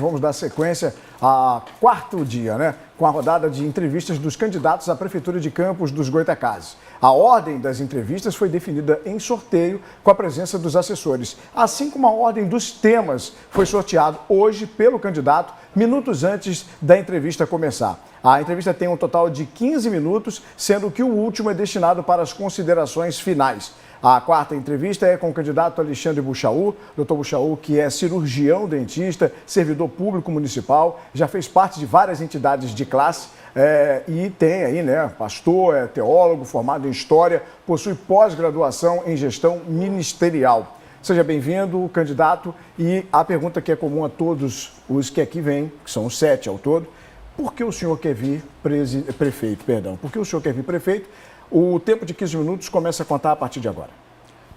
vamos dar sequência ao quarto dia, né? Com a rodada de entrevistas dos candidatos à Prefeitura de Campos dos Goytacazes. A ordem das entrevistas foi definida em sorteio com a presença dos assessores, assim como a ordem dos temas foi sorteado hoje pelo candidato, minutos antes da entrevista começar. A entrevista tem um total de 15 minutos, sendo que o último é destinado para as considerações finais. A quarta entrevista é com o candidato Alexandre Buchaú, doutor Buchaú, que é cirurgião dentista, servidor público municipal, já fez parte de várias entidades de classe e tem aí, né, pastor, é teólogo, formado em História, possui pós-graduação em Gestão Ministerial. Seja bem-vindo, candidato, e a pergunta que é comum a todos os que aqui vêm, que são 7 ao todo, por que o senhor quer vir prefeito? Por que o senhor quer vir prefeito? O tempo de 15 minutos começa a contar a partir de agora.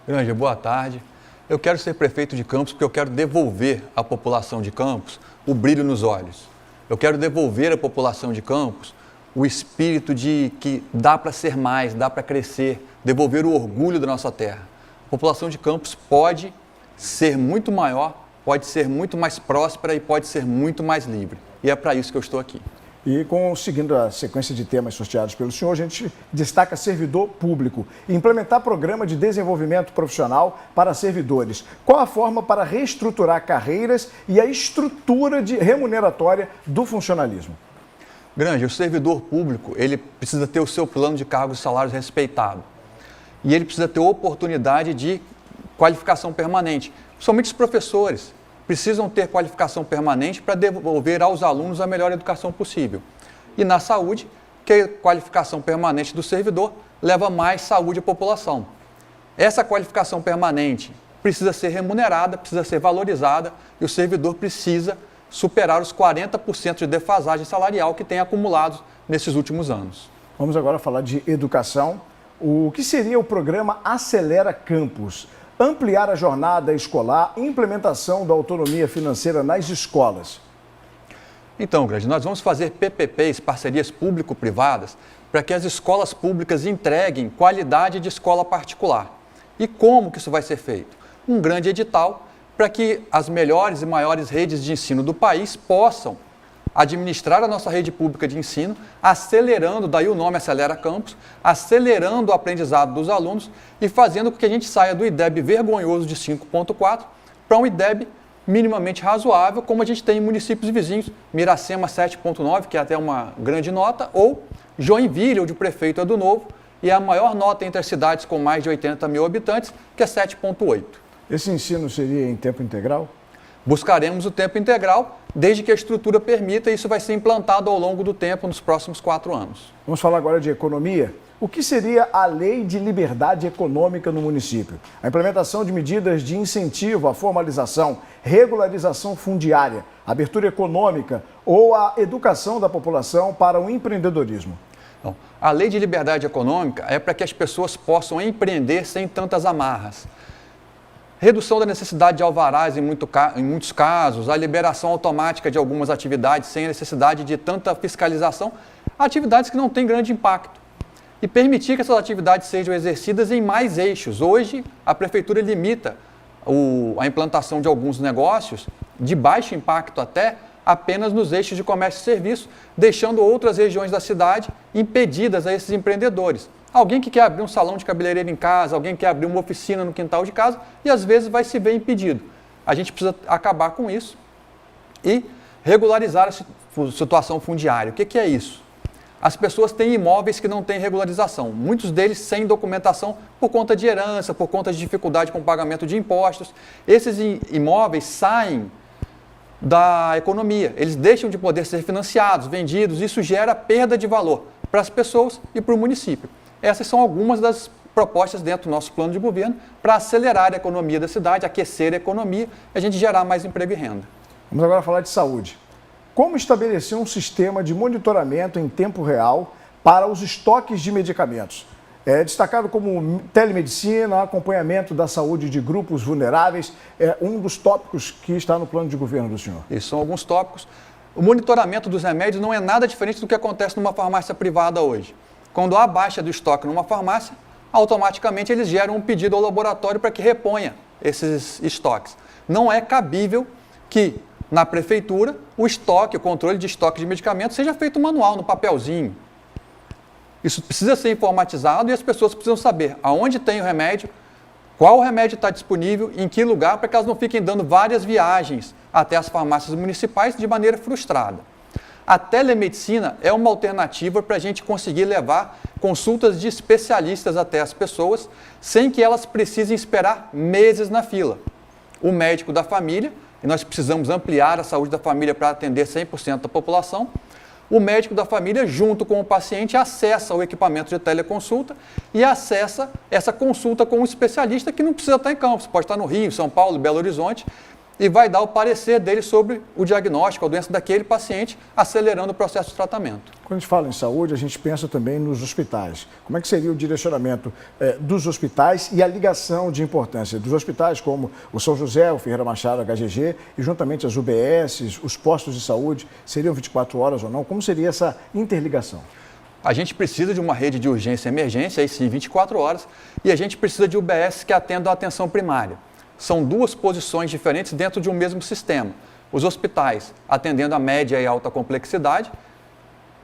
Grande, boa tarde. Eu quero ser prefeito de Campos porque eu quero devolver à população de Campos o brilho nos olhos. Eu quero devolver à população de Campos o espírito de que dá para ser mais, dá para crescer, devolver o orgulho da nossa terra. A população de Campos pode ser muito maior, pode ser muito mais próspera e pode ser muito mais livre. E é para isso que eu estou aqui. E seguindo a sequência de temas sorteados pelo senhor, a gente destaca servidor público. Implementar programa de desenvolvimento profissional para servidores. Qual a forma para reestruturar carreiras e a estrutura remuneratória do funcionalismo? Grande, o servidor público, ele precisa ter o seu plano de cargos e salários respeitado. E ele precisa ter oportunidade de qualificação permanente. Principalmente os professores precisam ter qualificação permanente para devolver aos alunos a melhor educação possível. E na saúde, que a qualificação permanente do servidor leva mais saúde à população. Essa qualificação permanente precisa ser remunerada, precisa ser valorizada e o servidor precisa superar os 40% de defasagem salarial que tem acumulado nesses últimos anos. Vamos agora falar de educação. O que seria o programa Acelera Campos? Ampliar a jornada escolar, implementação da autonomia financeira nas escolas. Então, Grande, nós vamos fazer PPPs, parcerias público-privadas, para que as escolas públicas entreguem qualidade de escola particular. E como que isso vai ser feito? Um grande edital para que as melhores e maiores redes de ensino do país possam administrar a nossa rede pública de ensino, acelerando, daí o nome Acelera Campus, acelerando o aprendizado dos alunos e fazendo com que a gente saia do IDEB vergonhoso de 5,4 para um IDEB minimamente razoável, como a gente tem em municípios vizinhos, Miracema 7,9, que é até uma grande nota, ou Joinville, onde o prefeito é do Novo, e a maior nota entre as cidades com mais de 80 mil habitantes, que é 7,8. Esse ensino seria em tempo integral? Buscaremos o tempo integral, desde que a estrutura permita, e isso vai ser implantado ao longo do tempo, nos próximos 4 anos. Vamos falar agora de economia. O que seria a Lei de Liberdade Econômica no município? A implementação de medidas de incentivo à formalização, regularização fundiária, abertura econômica ou a educação da população para o empreendedorismo? Então, a Lei de Liberdade Econômica é para que as pessoas possam empreender sem tantas amarras. Redução da necessidade de alvarás em muitos casos, a liberação automática de algumas atividades sem a necessidade de tanta fiscalização, atividades que não têm grande impacto. E permitir que essas atividades sejam exercidas em mais eixos. Hoje, a Prefeitura limita a implantação de alguns negócios, de baixo impacto apenas nos eixos de comércio e serviço, deixando outras regiões da cidade impedidas a esses empreendedores. Alguém que quer abrir um salão de cabeleireiro em casa, alguém que quer abrir uma oficina no quintal de casa e às vezes vai se ver impedido. A gente precisa acabar com isso e regularizar a situação fundiária. O que é isso? As pessoas têm imóveis que não têm regularização, muitos deles sem documentação por conta de herança, por conta de dificuldade com o pagamento de impostos. Esses imóveis saem da economia, eles deixam de poder ser financiados, vendidos, isso gera perda de valor para as pessoas e para o município. Essas são algumas das propostas dentro do nosso plano de governo para acelerar a economia da cidade, aquecer a economia e a gente gerar mais emprego e renda. Vamos agora falar de saúde. Como estabelecer um sistema de monitoramento em tempo real para os estoques de medicamentos? É destacado como telemedicina, acompanhamento da saúde de grupos vulneráveis, é um dos tópicos que está no plano de governo do senhor. Esses são alguns tópicos. O monitoramento dos remédios não é nada diferente do que acontece numa farmácia privada hoje. Quando há baixa do estoque numa farmácia, automaticamente eles geram um pedido ao laboratório para que reponha esses estoques. Não é cabível que na prefeitura, o estoque, o controle de estoque de medicamentos seja feito manual, no papelzinho. Isso precisa ser informatizado e as pessoas precisam saber aonde tem o remédio, qual remédio está disponível, em que lugar, para que elas não fiquem dando várias viagens até as farmácias municipais de maneira frustrada. A telemedicina é uma alternativa para a gente conseguir levar consultas de especialistas até as pessoas, sem que elas precisem esperar meses na fila. O médico da família, e nós precisamos ampliar a saúde da família para atender 100% da população, o médico da família, junto com o paciente, acessa o equipamento de teleconsulta e acessa essa consulta com um especialista que não precisa estar em Campos, pode estar no Rio, São Paulo, Belo Horizonte, e vai dar o parecer dele sobre o diagnóstico, a doença daquele paciente, acelerando o processo de tratamento. Quando a gente fala em saúde, a gente pensa também nos hospitais. Como é que seria o direcionamento dos hospitais e a ligação de importância dos hospitais, como o São José, o Ferreira Machado, a HGG, e juntamente as UBSs, os postos de saúde, seriam 24 horas ou não? Como seria essa interligação? A gente precisa de uma rede de urgência e emergência, aí sim, 24 horas, e a gente precisa de UBS que atendam a atenção primária. São duas posições diferentes dentro de um mesmo sistema. Os hospitais atendendo a média e alta complexidade,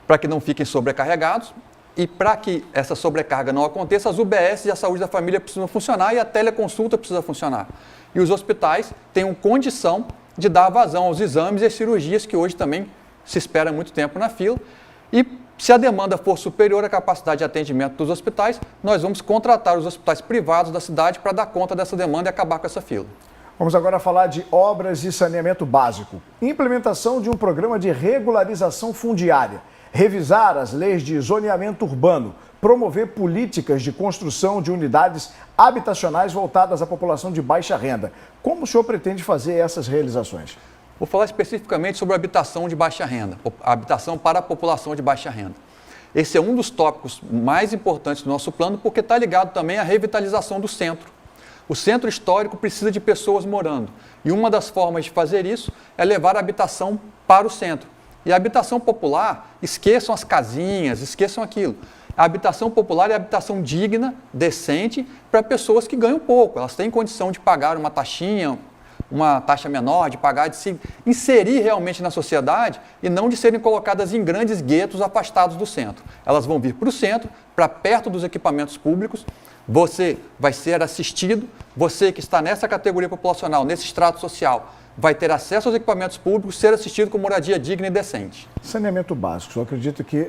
para que não fiquem sobrecarregados, e para que essa sobrecarga não aconteça, as UBS e a saúde da família precisam funcionar e a teleconsulta precisa funcionar. E os hospitais têm condição de dar vazão aos exames e às cirurgias, que hoje também se espera muito tempo na fila. E se a demanda for superior à capacidade de atendimento dos hospitais, nós vamos contratar os hospitais privados da cidade para dar conta dessa demanda e acabar com essa fila. Vamos agora falar de obras e saneamento básico. Implementação de um programa de regularização fundiária. Revisar as leis de zoneamento urbano. Promover políticas de construção de unidades habitacionais voltadas à população de baixa renda. Como o senhor pretende fazer essas realizações? Vou falar especificamente sobre a habitação de baixa renda, a habitação para a população de baixa renda. Esse é um dos tópicos mais importantes do nosso plano, porque está ligado também à revitalização do centro. O centro histórico precisa de pessoas morando, e uma das formas de fazer isso é levar a habitação para o centro. E a habitação popular, esqueçam as casinhas, esqueçam aquilo. A habitação popular é a habitação digna, decente, para pessoas que ganham pouco. Elas têm condição de pagar uma taxinha, uma taxa menor, de pagar, de se inserir realmente na sociedade e não de serem colocadas em grandes guetos afastados do centro. Elas vão vir para o centro, para perto dos equipamentos públicos, você vai ser assistido, você que está nessa categoria populacional, nesse extrato social, vai ter acesso aos equipamentos públicos, ser assistido com moradia digna e decente. Saneamento básico, eu acredito que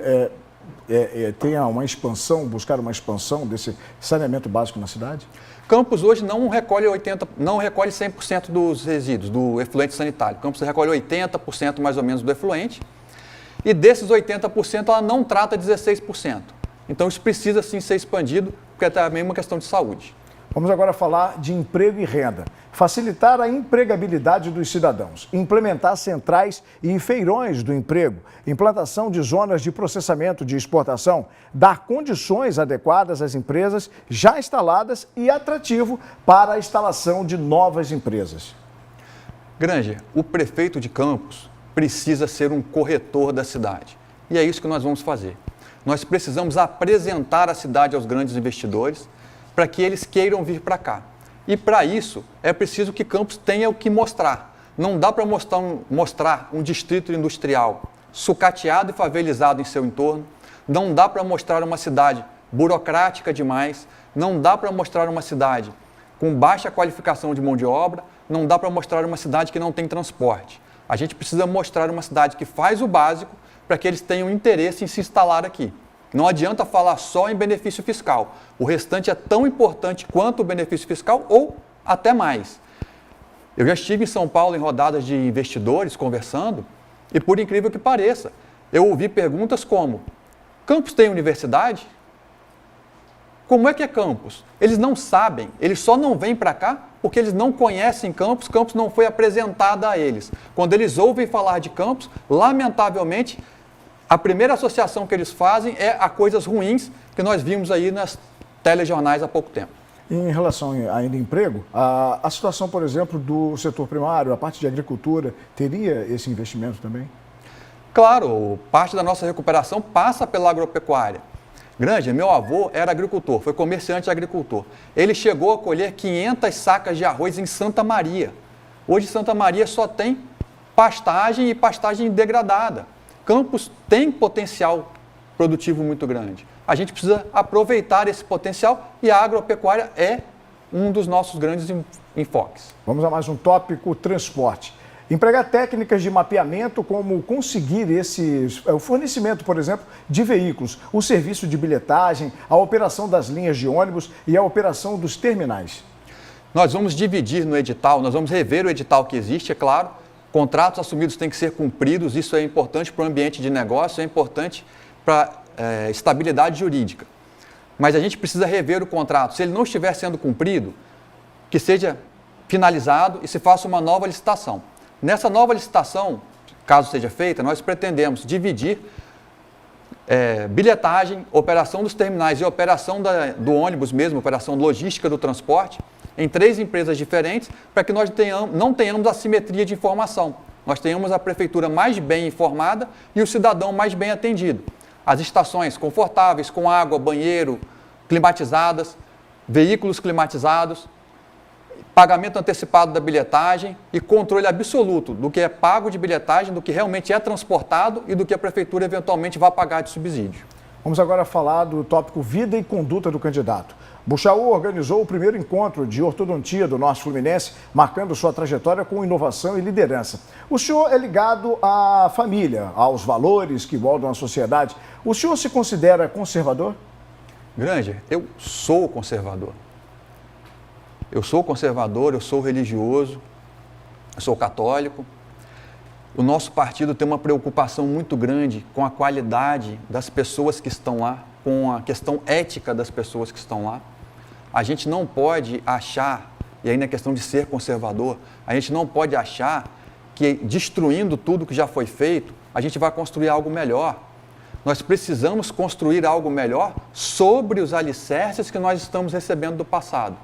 tenha uma expansão, buscar uma expansão desse saneamento básico na cidade? Campos hoje não recolhe 100% dos resíduos, do efluente sanitário. Campos recolhe 80% mais ou menos do efluente e desses 80% ela não trata 16%. Então isso precisa sim ser expandido, porque é também uma questão de saúde. Vamos agora falar de emprego e renda. Facilitar a empregabilidade dos cidadãos, implementar centrais e feirões do emprego, implantação de zonas de processamento de exportação, dar condições adequadas às empresas já instaladas e atrativo para a instalação de novas empresas. Granger, o prefeito de Campos precisa ser um corretor da cidade. E é isso que nós vamos fazer. Nós precisamos apresentar a cidade aos grandes investidores para que eles queiram vir para cá. E para isso é preciso que Campos tenha o que mostrar. Não dá para mostrar um distrito industrial sucateado e favelizado em seu entorno. Não dá para mostrar uma cidade burocrática demais. Não dá para mostrar uma cidade com baixa qualificação de mão de obra. Não dá para mostrar uma cidade que não tem transporte. A gente precisa mostrar uma cidade que faz o básico para que eles tenham interesse em se instalar aqui. Não adianta falar só em benefício fiscal. O restante é tão importante quanto o benefício fiscal ou até mais. Eu já estive em São Paulo em rodadas de investidores conversando e, por incrível que pareça, eu ouvi perguntas como: Campos tem universidade? Como é que é Campos? Eles não sabem, eles só não vêm para cá porque eles não conhecem Campos, Campos não foi apresentada a eles. Quando eles ouvem falar de Campos, lamentavelmente, a primeira associação que eles fazem é a coisas ruins que nós vimos aí nas telejornais há pouco tempo. Em relação ainda ao emprego, a situação, por exemplo, do setor primário, a parte de agricultura, teria esse investimento também? Claro, parte da nossa recuperação passa pela agropecuária. Granger, meu avô era agricultor, foi comerciante agricultor. Ele chegou a colher 500 sacas de arroz em Santa Maria. Hoje Santa Maria só tem pastagem e pastagem degradada. Campos têm potencial produtivo muito grande. A gente precisa aproveitar esse potencial e a agropecuária é um dos nossos grandes enfoques. Vamos a mais um tópico: transporte. Empregar técnicas de mapeamento, como conseguir o fornecimento, por exemplo, de veículos, o serviço de bilhetagem, a operação das linhas de ônibus e a operação dos terminais. Nós vamos dividir no edital, nós vamos rever o edital que existe, é claro. Contratos assumidos têm que ser cumpridos, isso é importante para o ambiente de negócio, é importante para a estabilidade jurídica. Mas a gente precisa rever o contrato. Se ele não estiver sendo cumprido, que seja finalizado e se faça uma nova licitação. Nessa nova licitação, caso seja feita, nós pretendemos dividir bilhetagem, operação dos terminais e operação do ônibus mesmo, operação logística do transporte, em 3 empresas diferentes, para que nós não tenhamos assimetria de informação. Nós tenhamos a prefeitura mais bem informada e o cidadão mais bem atendido. As estações confortáveis, com água, banheiro, climatizadas, veículos climatizados, pagamento antecipado da bilhetagem e controle absoluto do que é pago de bilhetagem, do que realmente é transportado e do que a prefeitura eventualmente vai pagar de subsídio. Vamos agora falar do tópico vida e conduta do candidato. Buchaú organizou o primeiro encontro de ortodontia do Norte Fluminense, marcando sua trajetória com inovação e liderança. O senhor é ligado à família, aos valores que moldam a sociedade. O senhor se considera conservador? Granger, eu sou conservador. Eu sou conservador, eu sou religioso, eu sou católico. O nosso partido tem uma preocupação muito grande com a qualidade das pessoas que estão lá, com a questão ética das pessoas que estão lá. A gente não pode achar, e aí na questão de ser conservador, a gente não pode achar que destruindo tudo que já foi feito, a gente vai construir algo melhor. Nós precisamos construir algo melhor sobre os alicerces que nós estamos recebendo do passado.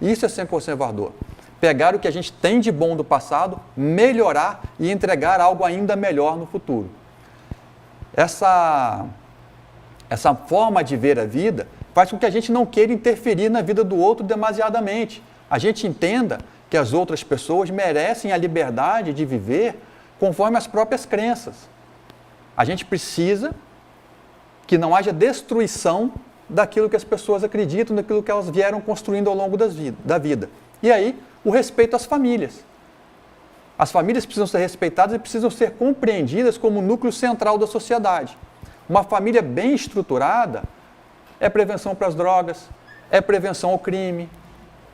Isso é ser conservador. Pegar o que a gente tem de bom do passado, melhorar e entregar algo ainda melhor no futuro. Essa forma de ver a vida faz com que a gente não queira interferir na vida do outro demasiadamente. A gente entenda que as outras pessoas merecem a liberdade de viver conforme as próprias crenças. A gente precisa que não haja destruição daquilo que as pessoas acreditam, daquilo que elas vieram construindo ao longo da vida. E aí, o respeito às famílias. As famílias precisam ser respeitadas e precisam ser compreendidas como o núcleo central da sociedade. Uma família bem estruturada é prevenção para as drogas, é prevenção ao crime,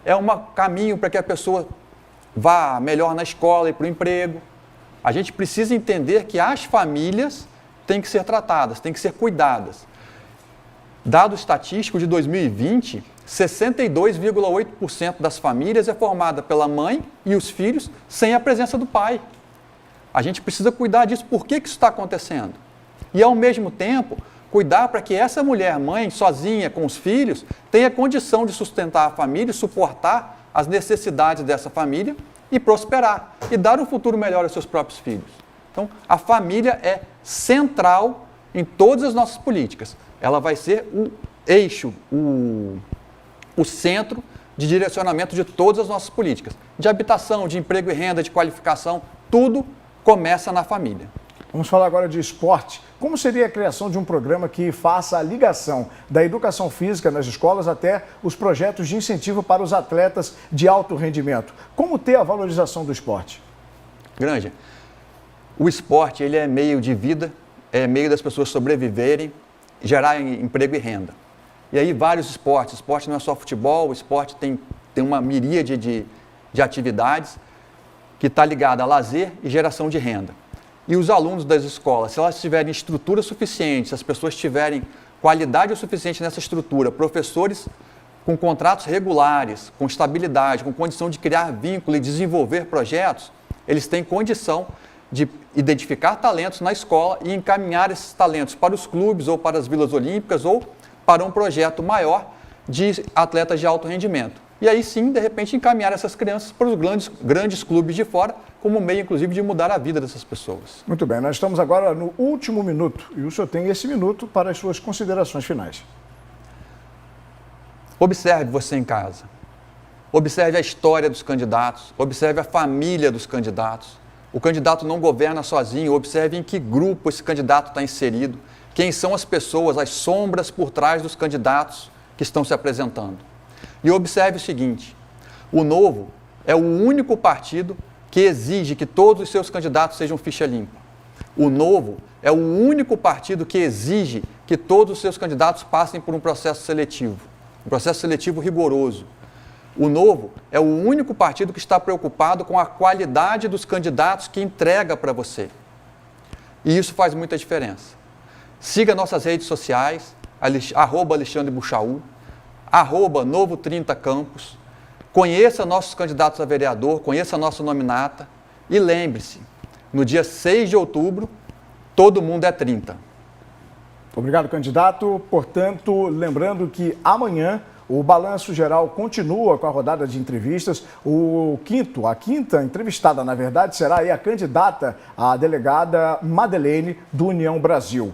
é um caminho para que a pessoa vá melhor na escola e para o emprego. A gente precisa entender que as famílias têm que ser tratadas, têm que ser cuidadas. Dado estatístico de 2020, 62,8% das famílias é formada pela mãe e os filhos sem a presença do pai. A gente precisa cuidar disso. Por que isso está acontecendo? E, ao mesmo tempo, cuidar para que essa mulher, mãe, sozinha com os filhos, tenha condição de sustentar a família, suportar as necessidades dessa família e prosperar, e dar um futuro melhor aos seus próprios filhos. Então, a família é central em todas as nossas políticas. Ela vai ser o eixo, o centro de direcionamento de todas as nossas políticas. De habitação, de emprego e renda, de qualificação, tudo começa na família. Vamos falar agora de esporte. Como seria a criação de um programa que faça a ligação da educação física nas escolas até os projetos de incentivo para os atletas de alto rendimento? Como ter a valorização do esporte? Granger, o esporte ele é meio de vida, é meio das pessoas sobreviverem, gerar emprego e renda. E aí vários esportes. Esporte não é só futebol, o esporte tem uma miríade de atividades que está ligada a lazer e geração de renda. E os alunos das escolas, se elas tiverem estrutura suficiente, se as pessoas tiverem qualidade o suficiente nessa estrutura, professores com contratos regulares, com estabilidade, com condição de criar vínculo e desenvolver projetos, eles têm condição de identificar talentos na escola e encaminhar esses talentos para os clubes ou para as vilas olímpicas ou para um projeto maior de atletas de alto rendimento. E aí sim, de repente, encaminhar essas crianças para os grandes clubes de fora, como meio, inclusive, de mudar a vida dessas pessoas. Muito bem, nós estamos agora no último minuto e o senhor tem esse minuto para as suas considerações finais. Observe você em casa. Observe a história dos candidatos, observe a família dos candidatos, O candidato não governa sozinho, observe em que grupo esse candidato está inserido, quem são as pessoas, as sombras por trás dos candidatos que estão se apresentando. E observe o seguinte, o Novo é o único partido que exige que todos os seus candidatos sejam ficha limpa. O Novo é o único partido que exige que todos os seus candidatos passem por um processo seletivo rigoroso. O Novo é o único partido que está preocupado com a qualidade dos candidatos que entrega para você. E isso faz muita diferença. Siga nossas redes sociais, @AlexandreBuchaú, @Novo30Campos. Conheça nossos candidatos a vereador, conheça a nossa nominata e lembre-se, no dia 6 de outubro, todo mundo é 30. Obrigado, candidato. Portanto, lembrando que amanhã o Balanço Geral continua com a rodada de entrevistas. A quinta entrevistada, na verdade, será aí a candidata à delegada Madeleine, do União Brasil.